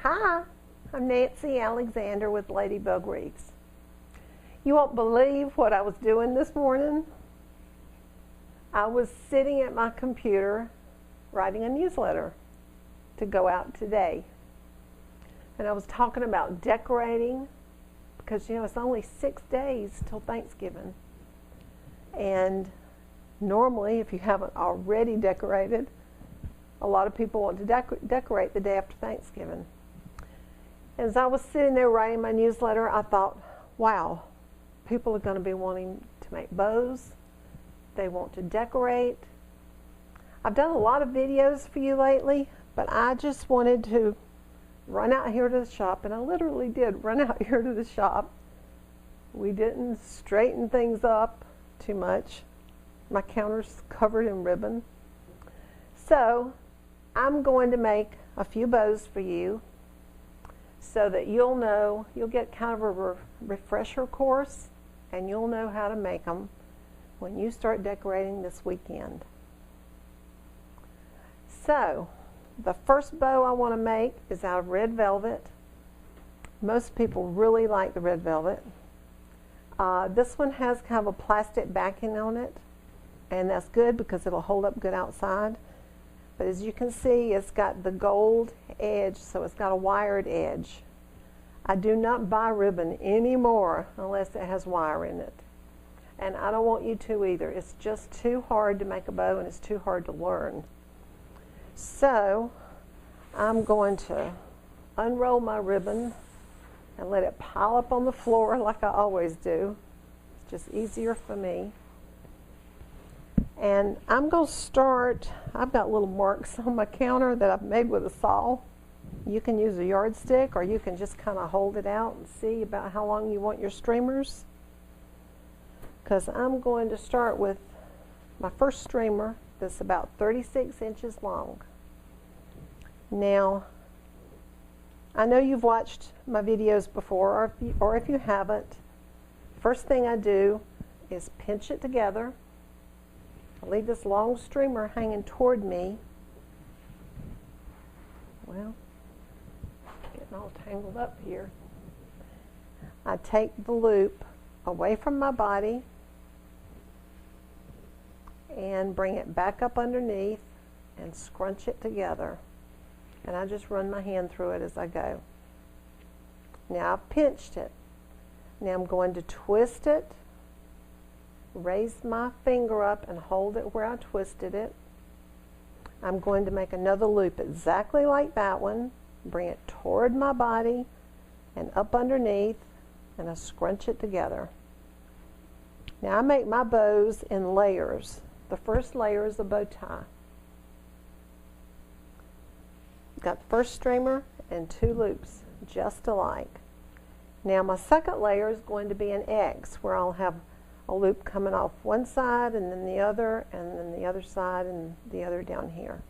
Hi, I'm Nancy Alexander with Ladybug Wreaths. You won't believe what I was doing this morning. I was sitting at my computer writing a newsletter to go out today. And I was talking about decorating because, you know, it's only 6 days till Thanksgiving. And normally, if you haven't already decorated, a lot of people want to decorate the day after Thanksgiving. As I was sitting there writing my newsletter, I thought, wow, people are going to be wanting to make bows. They want to decorate. I've done a lot of videos for you lately, but I just wanted to run out here to the shop, and I literally did run out here to the shop. We didn't straighten things up too much. My counter's covered in ribbon. So I'm going to make a few bows for you so that you'll get kind of a refresher course, and you'll know how to make them when you start decorating this weekend. So the first bow I want to make is out of red velvet. Most people really like the red velvet. This one has kind of a plastic backing on it, and that's good because it'll hold up good outside. But as you can see, it's got the gold edge, so it's got a wired edge. I do not buy ribbon anymore unless it has wire in it. And I don't want you to either. It's just too hard to make a bow, and it's too hard to learn. So I'm going to unroll my ribbon and let it pile up on the floor like I always do. It's just easier for me. And I'm going to start, I've got little marks on my counter that I've made with a saw. You can use a yardstick, or you can just kind of hold it out and see about how long you want your streamers. Because I'm going to start with my first streamer that's about 36 inches long. Now, I know you've watched my videos before, or if you haven't, first thing I do is pinch it together. I leave this long streamer hanging toward me. Well, getting all tangled up here. I take the loop away from my body and bring it back up underneath and scrunch it together. And I just run my hand through it as I go. Now I've pinched it. Now I'm going to twist it, raise my finger up and hold it where I twisted it. I'm going to make another loop exactly like that one, bring it toward my body and up underneath, and I scrunch it together. Now I make my bows in layers. The first layer is a bow tie. Got the first streamer and 2 loops just alike. Now my second layer is going to be an X, where I'll have a loop coming off one side and then the other, and then the other side and the other down here.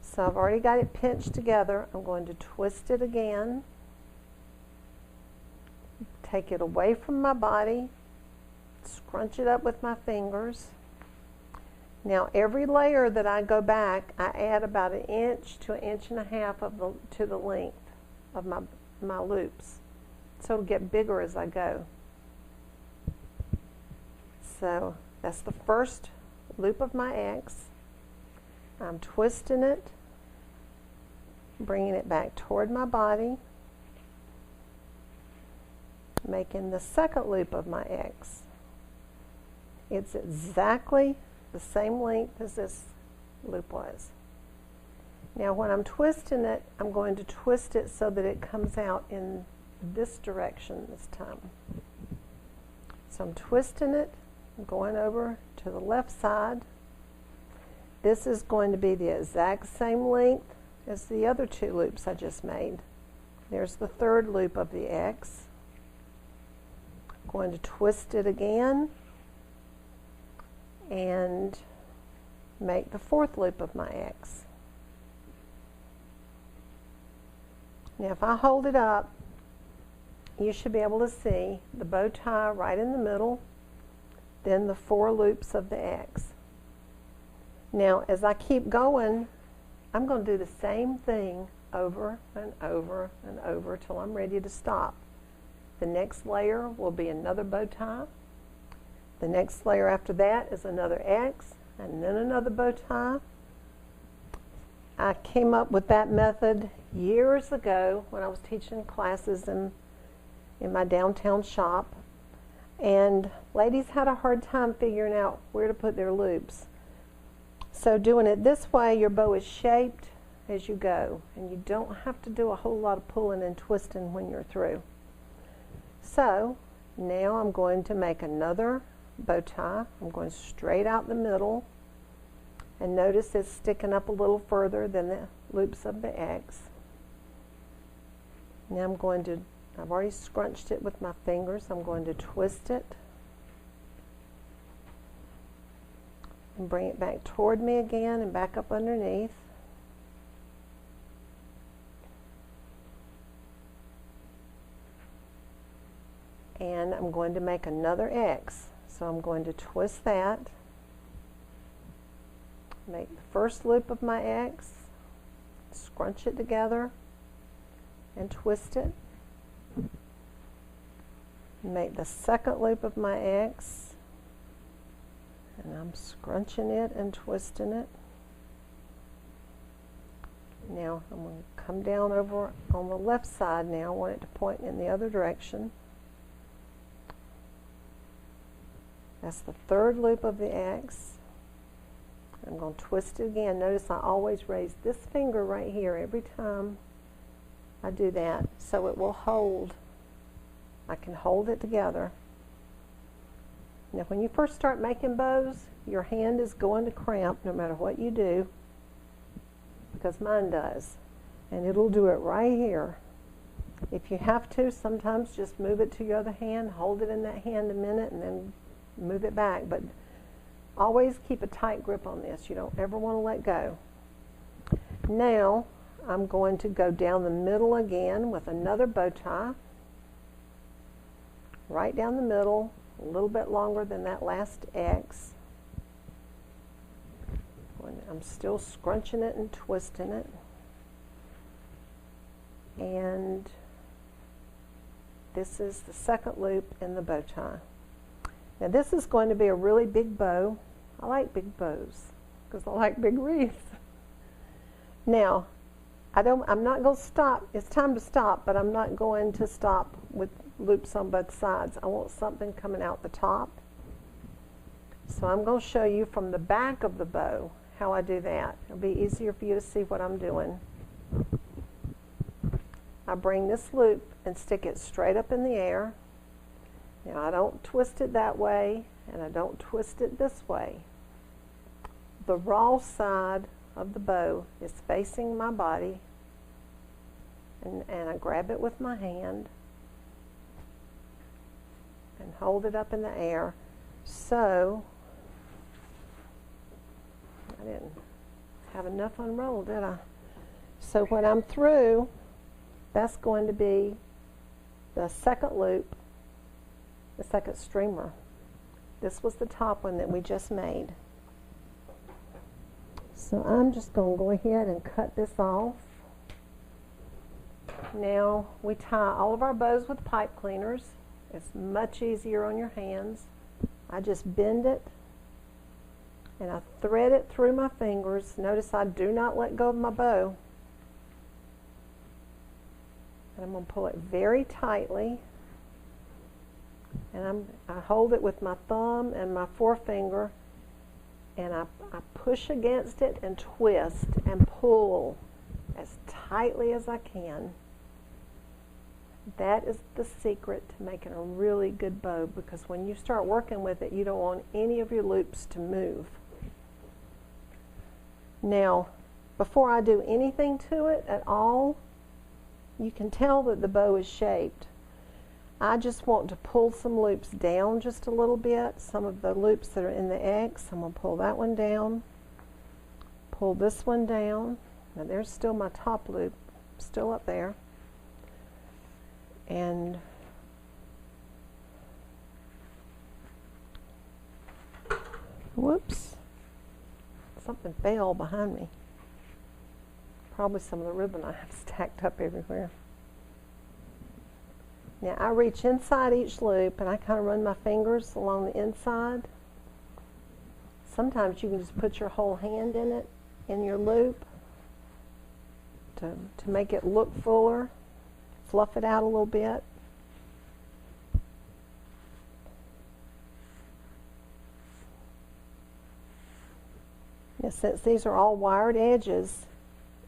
So I've already got it pinched together. I'm going to twist it again, take it away from my body, scrunch it up with my fingers. Now every layer that I go back, I add about 1 inch to 1.5 inches to the length of my loops. So it'll get bigger as I go. So that's the first loop of my X. I'm twisting it, bringing it back toward my body, making the second loop of my X. It's exactly the same length as this loop was. Now when I'm twisting it, I'm going to twist it so that it comes out in this direction this time. So I'm twisting it, I'm going over to the left side. This is going to be the exact same length as the other 2 loops I just made. There's the third loop of the X. I'm going to twist it again and make the 4th loop of my X. Now if I hold it up, you should be able to see the bow tie right in the middle, then the 4 loops of the X. Now as I keep going, I'm going to do the same thing over and over and over till I'm ready to stop. The next layer will be another bow tie. The next layer after that is another X, and then another bow tie. I came up with that method years ago when I was teaching classes in my downtown shop, and ladies had a hard time figuring out where to put their loops. So doing it this way, your bow is shaped as you go, and you don't have to do a whole lot of pulling and twisting when you're through. So now I'm going to make another bow tie. I'm going straight out the middle, and notice it's sticking up a little further than the loops of the X. Now I've already scrunched it with my fingers. I'm going to twist it and bring it back toward me again and back up underneath. And I'm going to make another X. So I'm going to twist that, make the first loop of my X, scrunch it together, and twist it. Make the second loop of my X, and I'm scrunching it and twisting it. Now I'm going to come down over on the left side now. I want it to point in the other direction. That's the third loop of the X. I'm going to twist it again. Notice I always raise this finger right here every time I do that, so it will hold. I can hold it together. Now when you first start making bows, your hand is going to cramp no matter what you do, because mine does. And it'll do it right here. If you have to, sometimes just move it to your other hand, hold it in that hand a minute, and then move it back. But always keep a tight grip on this. You don't ever want to let go. Now I'm going to go down the middle again with another bow tie. Right down the middle, a little bit longer than that last X. I'm still scrunching it and twisting it. And this is the second loop in the bow tie. Now this is going to be a really big bow. I like big bows because I like big wreaths. Now, I'm not going to stop. It's time to stop, but I'm not going to stop with loops on both sides. I want something coming out the top. So I'm going to show you from the back of the bow how I do that. It'll be easier for you to see what I'm doing. I bring this loop and stick it straight up in the air. Now I don't twist it that way, and I don't twist it this way. The raw side of the bow is facing my body, and I grab it with my hand and hold it up in the air. So I didn't have enough unrolled, did I? So when I'm through, that's going to be the second loop, the second streamer. This was the top one that we just made. So I'm just going to go ahead and cut this off. Now we tie all of our bows with pipe cleaners. It's much easier on your hands. I just bend it and I thread it through my fingers. Notice I do not let go of my bow. And I'm going to pull it very tightly. And I hold it with my thumb and my forefinger, and I push against it and twist and pull as tightly as I can. That is the secret to making a really good bow, because when you start working with it, you don't want any of your loops to move. Now, before I do anything to it at all, you can tell that the bow is shaped. I just want to pull some loops down just a little bit. Some of the loops that are in the X, I'm going to pull that one down, pull this one down. Now there's still my top loop, still up there. And whoops, something fell behind me. probably some of the ribbon I have stacked up everywhere. Now I reach inside each loop and I kind of run my fingers along the inside. Sometimes you can just put your whole hand in it, in your loop, to make it look fuller, fluff it out a little bit. Now, since these are all wired edges,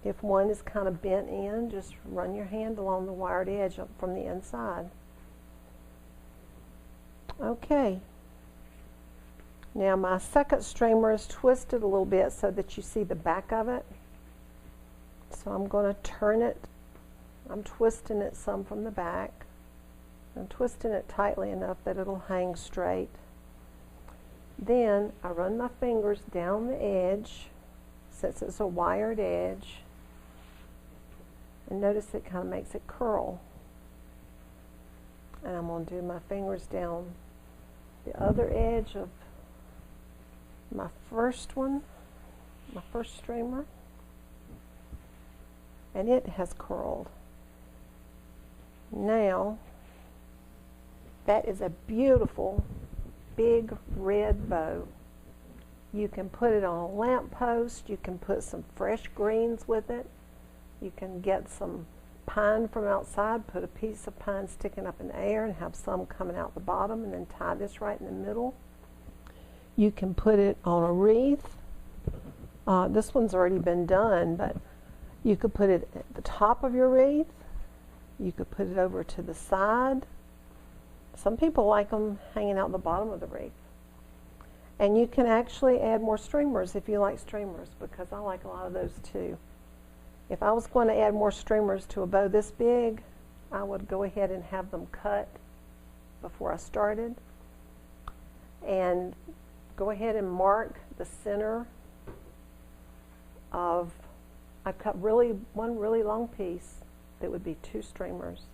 if one is kind of bent in, just run your hand along the wired edge from the inside. Okay. Now my second streamer is twisted a little bit so that you see the back of it. So I'm going to turn it. I'm twisting it some from the back. I'm twisting it tightly enough that it'll hang straight. Then I run my fingers down the edge, since it's a wired edge, and notice it kind of makes it curl. And I'm going to do my fingers down the other edge of my first one, my first streamer, and it has curled. Now, that is a beautiful big red bow. You can put it on a lamppost, you can put some fresh greens with it, you can get some pine from outside, put a piece of pine sticking up in the air and have some coming out the bottom, and then tie this right in the middle. You can put it on a wreath. This one's already been done, but you could put it at the top of your wreath. You could put it over to the side. Some people like them hanging out the bottom of the wreath. And you can actually add more streamers if you like streamers, because I like a lot of those too. If I was going to add more streamers to a bow this big, I would go ahead and have them cut before I started. And go ahead and mark the center of, I cut one really long piece that would be 2 streamers.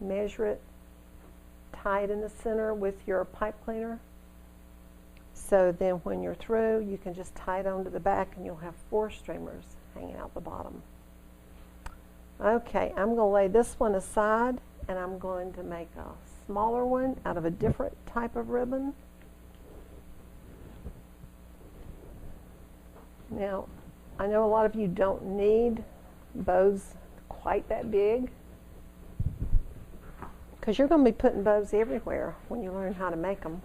Measure it, tie it in the center with your pipe cleaner. So then when you're through, you can just tie it onto the back and you'll have 4 streamers hanging out the bottom. Okay, I'm going to lay this one aside and I'm going to make a smaller one out of a different type of ribbon. Now, I know a lot of you don't need bows quite that big, because you're going to be putting bows everywhere when you learn how to make them.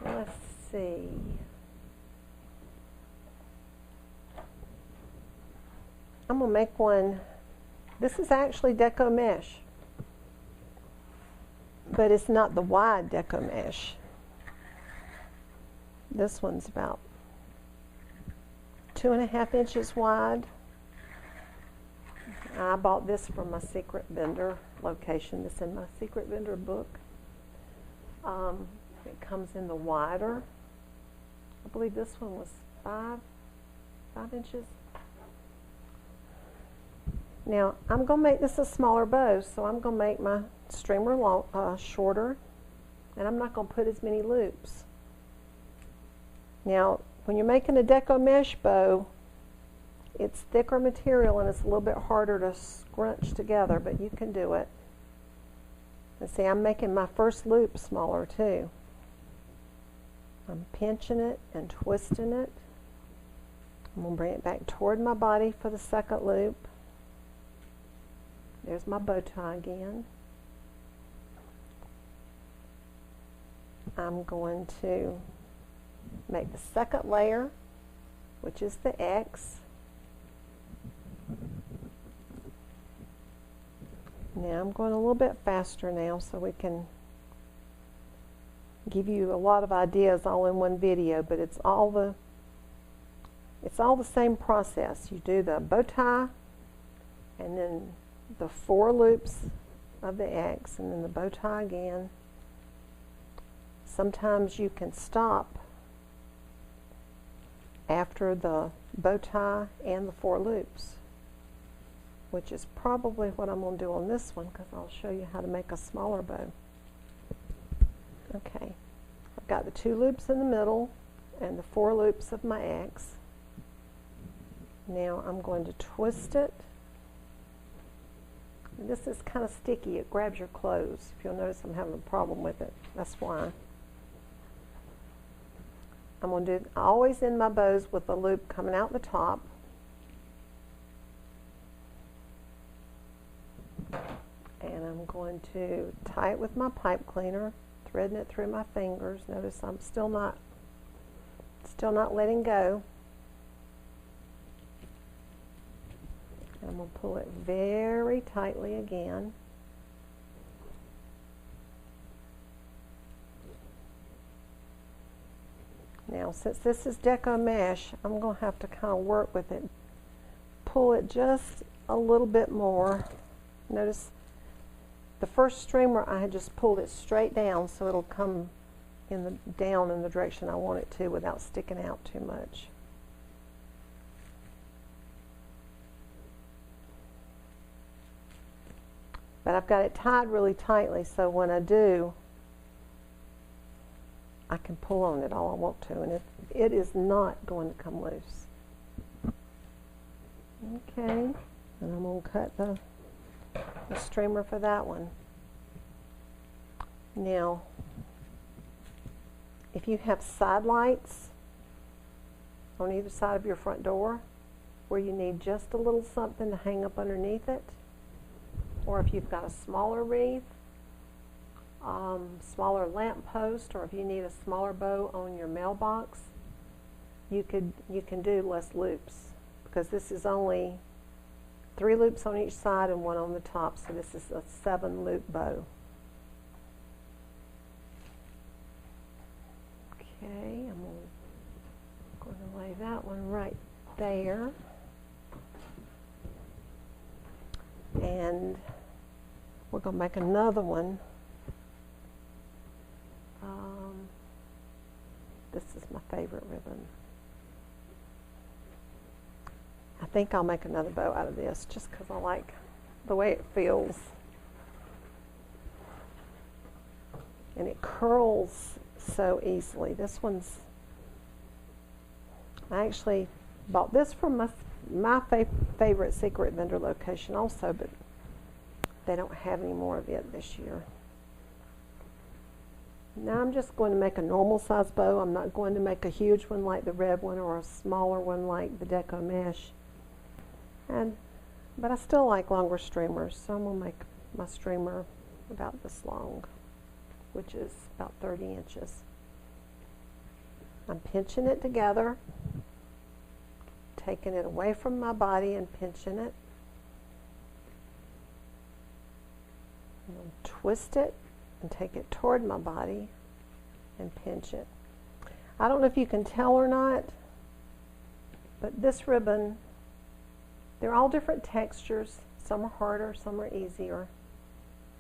Let's see. I'm going to make one. This is actually deco mesh, but it's not the wide deco mesh. This one's about 2.5 inches wide. I bought this from my secret vendor location. It's in my secret vendor book. It comes in the wider. I believe this one was 5 inches. Now, I'm going to make this a smaller bow, so I'm going to make my streamer shorter, and I'm not going to put as many loops. Now, when you're making a deco mesh bow, it's thicker material and it's a little bit harder to scrunch together, but you can do it. And see, I'm making my first loop smaller too. I'm pinching it and twisting it. I'm going to bring it back toward my body for the second loop. There's my bow tie again. I'm going to make the second layer, which is the X. Now I'm going a little bit faster now so we can give you a lot of ideas all in one video, but it's all the same process. You do the bow tie and then the 4 loops of the X and then the bow tie again. Sometimes you can stop after the bow tie and the 4 loops, which is probably what I'm going to do on this one, because I'll show you how to make a smaller bow. Okay, I've got the 2 loops in the middle and the 4 loops of my X. Now I'm going to twist it. This is kind of sticky. It grabs your clothes. If you'll notice, I'm having a problem with it. That's why. I'm going to do, I always end my bows with a loop coming out the top. And I'm going to tie it with my pipe cleaner, threading it through my fingers. Notice I'm still not letting go. And I'm going to pull it very tightly again. Now, since this is deco mesh, I'm going to have to kind of work with it. Pull it just a little bit more. Notice the first streamer, I had just pulled it straight down so it'll come down in the direction I want it to without sticking out too much. But I've got it tied really tightly, so when I do, I can pull on it all I want to, and it is not going to come loose. Okay, and I'm going to cut the streamer for that one. Now, if you have side lights on either side of your front door where you need just a little something to hang up underneath it, or if you've got a smaller wreath, smaller lamp post, or if you need a smaller bow on your mailbox, you can do less loops, because this is only 3 loops on each side and 1 on the top, so this is a 7-loop bow. Okay, I'm going to lay that one right there. And we're going to make another one. This is my favorite ribbon. I think I'll make another bow out of this just because I like the way it feels. And it curls so easily. This one's, I actually bought this from my favorite secret vendor location also, but they don't have any more of it this year. Now I'm just going to make a normal size bow. I'm not going to make a huge one like the red one or a smaller one like the deco mesh. But I still like longer streamers, so I'm going to make my streamer about this long, which is about 30 inches. I'm pinching it together, taking it away from my body and pinching it. I'm going to twist it and take it toward my body and pinch it. I don't know if you can tell or not, but this ribbon, they're all different textures. Some are harder, some are easier.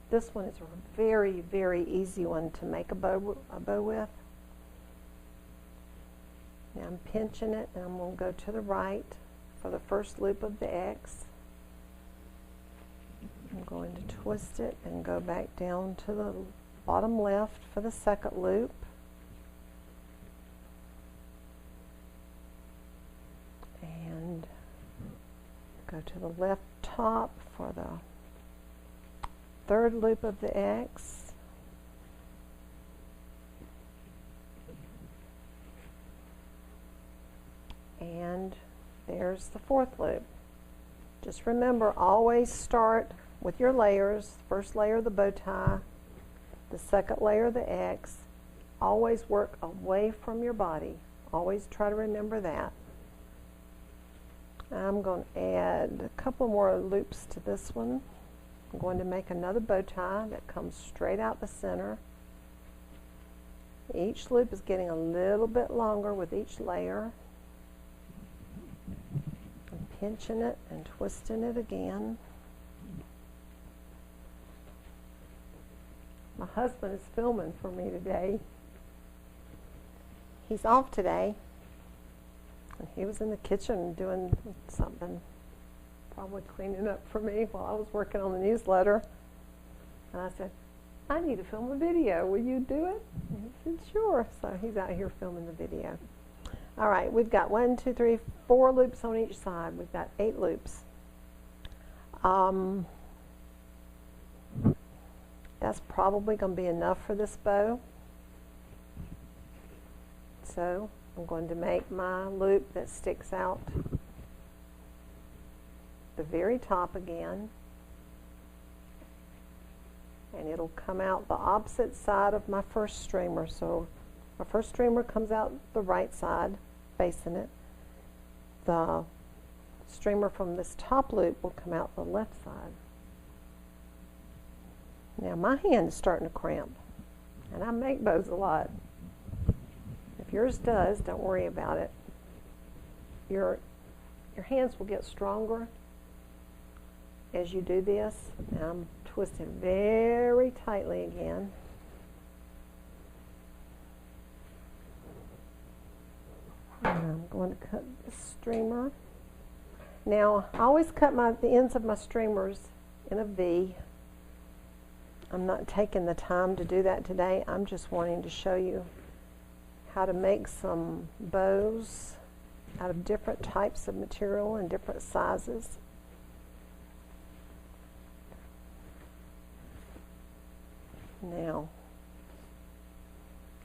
This one is a very, very easy one to make a bow with. Now I'm pinching it, and I'm going to go to the right for the first loop of the X. I'm going to twist it and go back down to the bottom left for the second loop. And go to the left top for the third loop of the X. And there's the fourth loop. Just remember, always start with your layers. First layer the bow tie, the second layer the X. Always work away from your body. Always try to remember that. I'm going to add a couple more loops to this one. I'm going to make another bow tie that comes straight out the center. Each loop is getting a little bit longer with each layer. I'm pinching it and twisting it again. My husband is filming for me today. He's off today. And he was in the kitchen doing something, probably cleaning up for me while I was working on the newsletter. And I said, I need to film a video. Will you do it? And he said, sure. So he's out here filming the video. I All right, we've got 1, 2, 3, 4 loops on each side. We've got 8 loops. That's probably going to be enough for this bow. So I'm going to make my loop that sticks out the very top again, and it'll come out the opposite side of my first streamer. So my first streamer comes out the right side facing it. The streamer from this top loop will come out the left side. Now my hand is starting to cramp, and I make bows a lot. If yours does, don't worry about it. Your hands will get stronger as you do this. Now I'm twisting very tightly again. And I'm going to cut the streamer. Now I always cut the ends of my streamers in a V. I'm not taking the time to do that today. I'm just wanting to show you how to make some bows out of different types of material and different sizes. Now,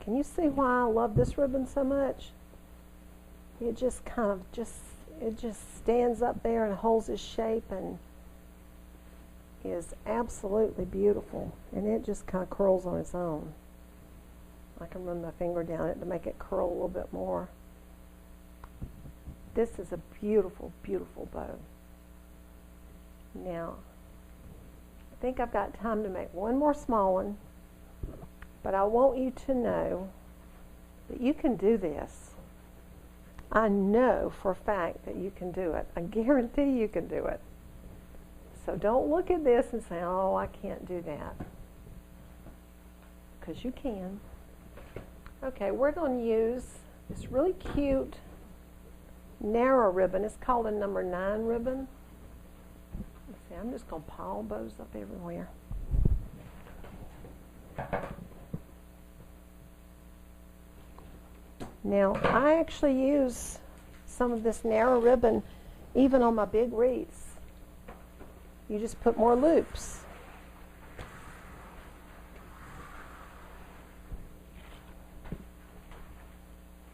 can you see why I love this ribbon so much? It just kind of it just stands up there and holds its shape and is absolutely beautiful, and it just kind of curls on its own. I can run my finger down it to make it curl a little bit more. This is a beautiful, beautiful bow. Now, I think I've got time to make one more small one, but I want you to know that you can do this. I know for a fact that you can do it. I guarantee you can do it. So don't look at this and say, oh, I can't do that. Because you can. Okay, we're going to use this really cute narrow ribbon. It's called a number 9 ribbon. Let's see, I'm just going to pile bows up everywhere. Now, I actually use some of this narrow ribbon even on my big wreaths. You just put more loops.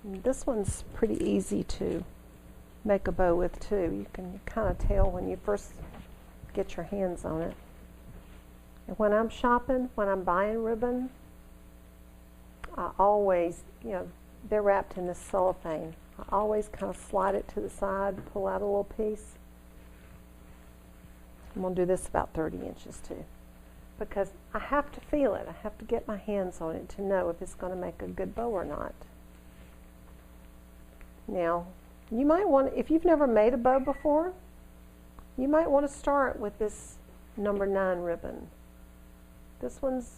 And this one's pretty easy to make a bow with too. You can kind of tell when you first get your hands on it. And when I'm shopping, when I'm buying ribbon, I always, they're wrapped in this cellophane. I always kind of slide it to the side, pull out a little piece. I'm going to do this about 30 inches too, because I have to feel it. I have to get my hands on it to know if it's going to make a good bow or not. Now, you might want, if you've never made a bow before, you might want to start with this number 9 ribbon. This one's,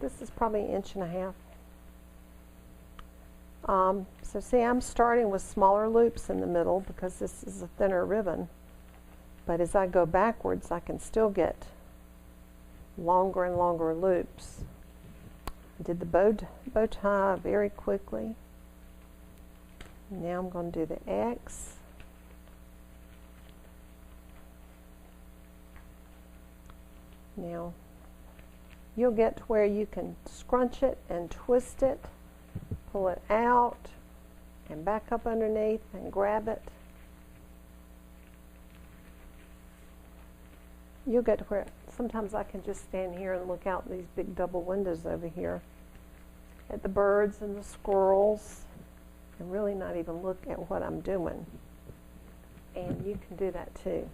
this is probably 1.5 inches. So see, I'm starting with smaller loops in the middle because this is a thinner ribbon. But as I go backwards, I can still get longer and longer loops. I did the bow tie very quickly. Now I'm going to do the X. Now, you'll get to where you can scrunch it and twist it, pull it out, and back up underneath and grab it. You'll get to where sometimes I can just stand here and look out these big double windows over here at the birds and the squirrels and really not even look at what I'm doing. And you can do that too.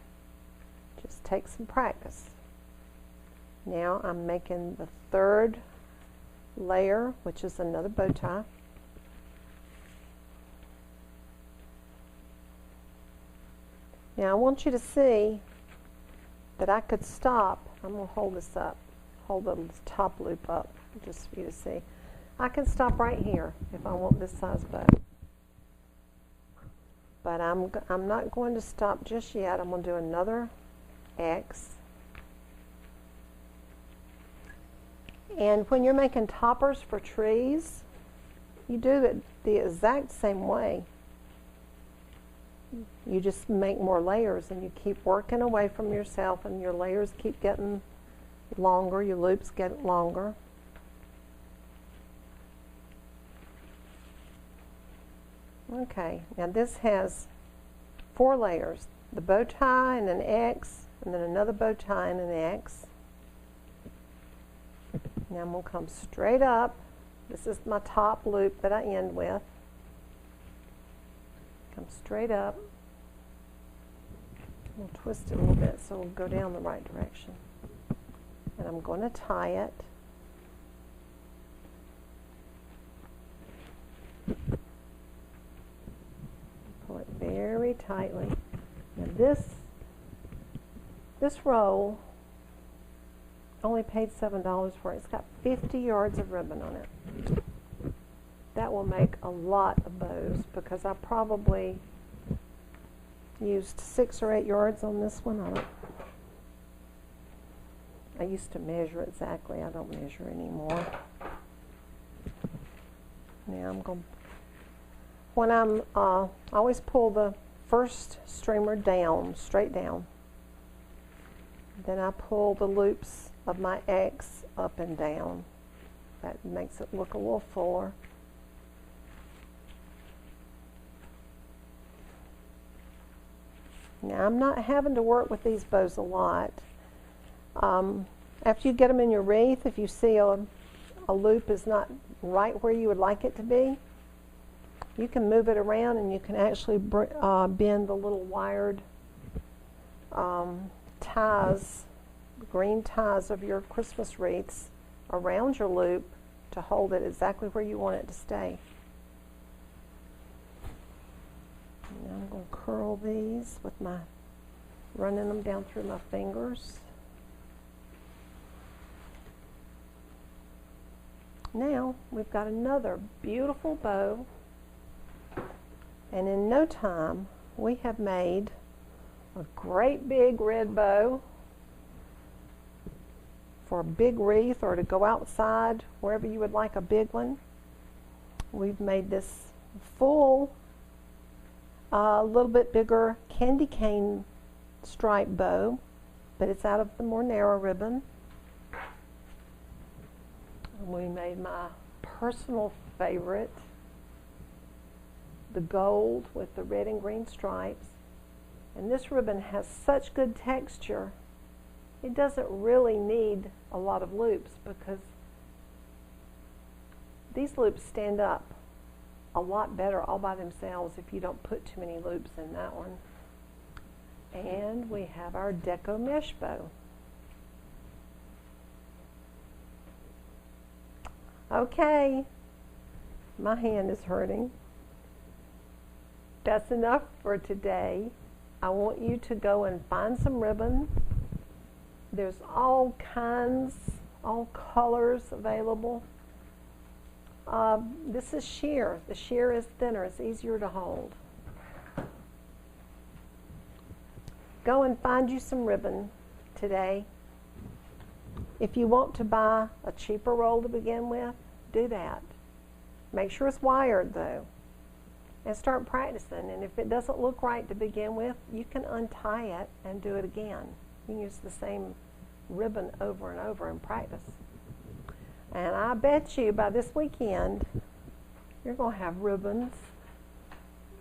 Just take some practice. Now I'm making the 3rd layer, which is another bow tie. Now I want you to see that I could stop. I'm going to hold this up, hold the top loop up just for you to see. I can stop right here if I want this size bow. But I'm not going to stop just yet. I'm going to do another X. And when you're making toppers for trees, You do it the exact same way. You just make more layers and you keep working away from yourself, and your layers keep getting longer, your loops get longer. Okay, now this has 4 layers. The bow tie and an X, and then another bow tie and an X. Now I'm going to come straight up. This is my top loop that I end with. Come straight up. We'll twist it a little bit so it'll go down the right direction. And I'm going to tie it. Pull it very tightly. Now this roll, only paid $7 for it. It's got 50 yards of ribbon on it. That will make a lot of bows because I probably used 6 or 8 yards on this one. I used to measure exactly. I don't measure anymore. Now I'm going. When I always pull the first streamer down, straight down. Then I pull the loops of my X up and down. That makes it look a little fuller. Now I'm not having to work with these bows a lot. After you get them in your wreath, if you see a loop is not right where you would like it to be, you can move it around and you can actually bend the little wired ties, green ties of your Christmas wreaths around your loop to hold it exactly where you want it to stay. Now I'm going to curl these with running them down through my fingers. Now we've got another beautiful bow, and in no time we have made a great big red bow for a big wreath or to go outside wherever you would like a big one. We've made this full, a little bit bigger candy cane stripe bow, but it's out of the more narrow ribbon. And we made my personal favorite, the gold with the red and green stripes. And this ribbon has such good texture, it doesn't really need a lot of loops because these loops stand up a lot better all by themselves if you don't put too many loops in that one. And we have our deco mesh bow. Okay, my hand is hurting. That's enough for today. I want you to go and find some ribbon. There's all kinds, all colors available. This is sheer. The sheer is thinner. It's easier to hold. Go and find you some ribbon today. If you want to buy a cheaper roll to begin with, do that. Make sure it's wired though. And start practicing. And if it doesn't look right to begin with, you can untie it and do it again. You can use the same ribbon over and over and practice. And I bet you by this weekend, you're going to have ribbons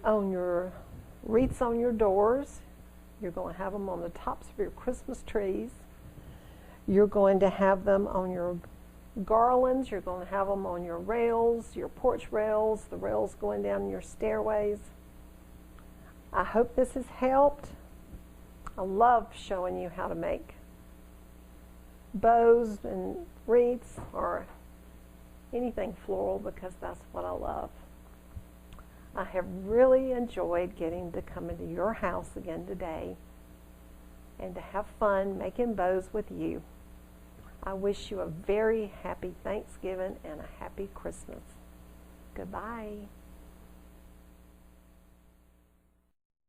on your wreaths on your doors. You're going to have them on the tops of your Christmas trees. You're going to have them on your garlands. You're going to have them on your rails, your porch rails, the rails going down your stairways. I hope this has helped. I love showing you how to make bows and wreaths or anything floral because that's what I love. I have really enjoyed getting to come into your house again today and to have fun making bows with you. I wish you a very happy Thanksgiving and a happy Christmas. Goodbye.